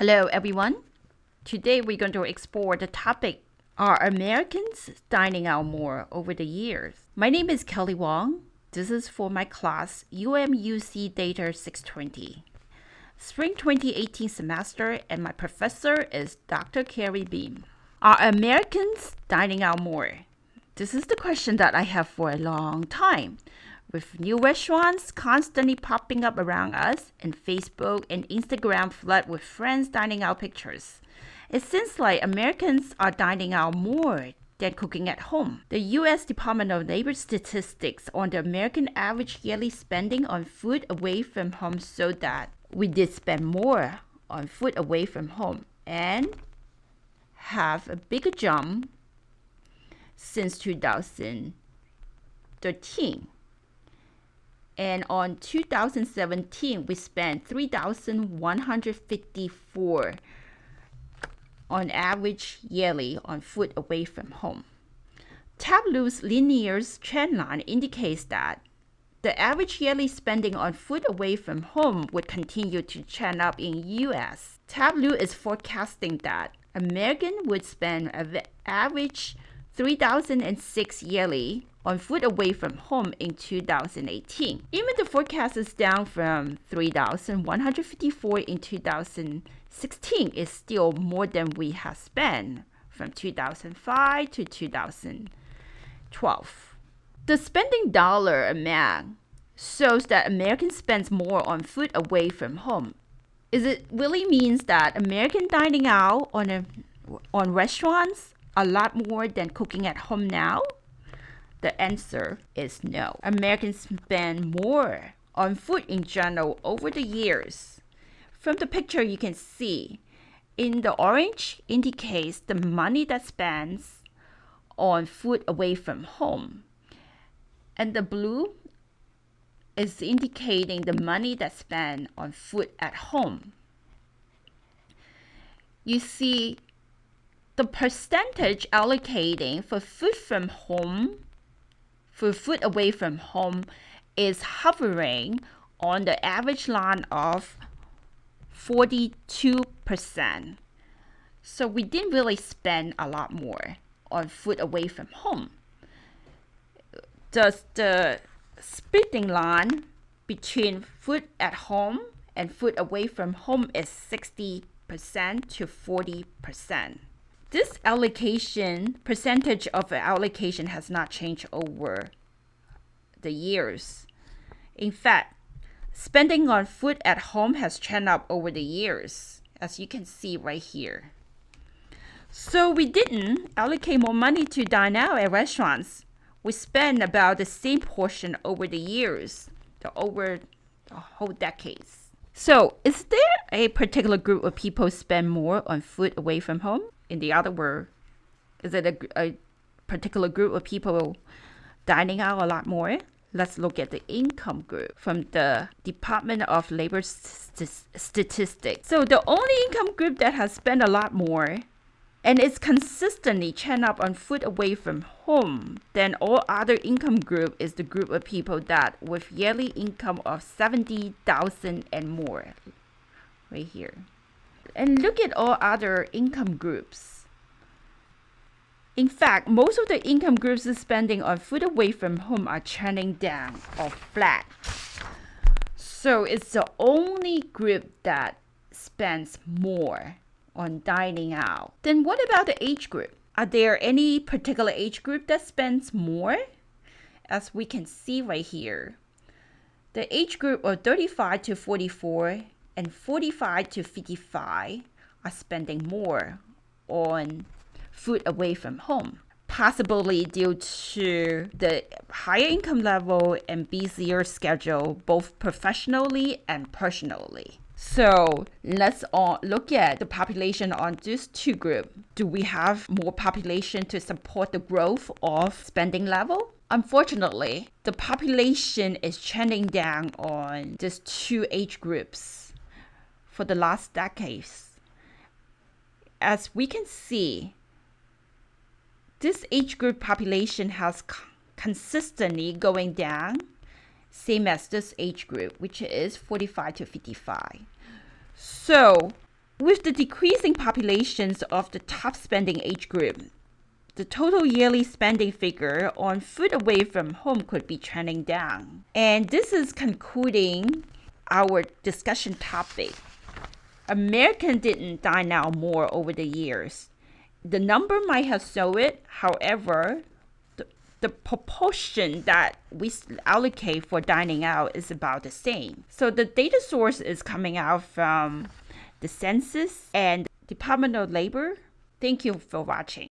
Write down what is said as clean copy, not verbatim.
Hello, everyone. Today we're going to explore the topic, are Americans dining out more over the years? My name is Kelly Wong. This is for my class UMUC Data 620. Spring 2018 semester, and my professor is Dr. Carrie Beam. Are Americans dining out more? This is the question that I have for a long time. With new restaurants constantly popping up around us, and Facebook and Instagram flood with friends dining out pictures, it seems like Americans are dining out more than cooking at home. The U.S. Department of Labor statistics on the American average yearly spending on food away from home showed that we did spend more on food away from home and have a bigger jump since 2013. And on 2017, we spent $3,154 on average yearly on food away from home. Tableau's linear trend line indicates that the average yearly spending on food away from home would continue to trend up in U.S. Tableau is forecasting that Americans would spend an average $3,006 yearly on food away from home in 2018. Even the forecast is down from $3,154 in 2016, is still more than we have spent from 2005 to 2012. The spending dollar amount shows that Americans spend more on food away from home. Is it really means that American dining out on restaurants a lot more than cooking at home now? The answer is no. Americans spend more on food in general over the years. From the picture you can see, in the orange indicates the money that spends on food away from home. And the blue is indicating the money that's spent on food at home. You see the percentage allocating for food from home, for food away from home, is hovering on the average line of 42%. So we didn't really spend a lot more on food away from home. Does the splitting line between food at home and food away from home is 60% to 40%. This allocation, percentage of allocation has not changed over the years. In fact, spending on food at home has trended up over the years, as you can see right here. So we didn't allocate more money to dine out at restaurants. We spent about the same portion over the years, over the whole decades. So is there a particular group of people spend more on food away from home? In the other word, is it a particular group of people dining out a lot more? Let's look at the income group from the Department of Labor statistics. So the only income group that has spent a lot more and is consistently trend up on food away from home than all other income group is the group of people that with yearly income of $70,000 and more, right here. And look at all other income groups. In fact, most of the income groups spending on food away from home are trending down or flat. So it's the only group that spends more on dining out. Then what about the age group? Are there any particular age group that spends more? As we can see right here, the age group of 35 to 44 and 45 to 55 are spending more on food away from home, possibly due to the higher income level and busier schedule, both professionally and personally. So let's look at the population on these two groups. Do we have more population to support the growth of spending level? Unfortunately, the population is trending down on these two age groups for the last decades. As we can see, this age group population has consistently going down, same as this age group, which is 45 to 55. So With the decreasing populations of the top spending age group, the total yearly spending figure on food away from home could be trending down. And this is concluding our discussion topic. Americans didn't dine out more over the years. The number might have soared, however, the proportion that we allocate for dining out is about the same. So the data source is coming out from the Census and Department of Labor. Thank you for watching.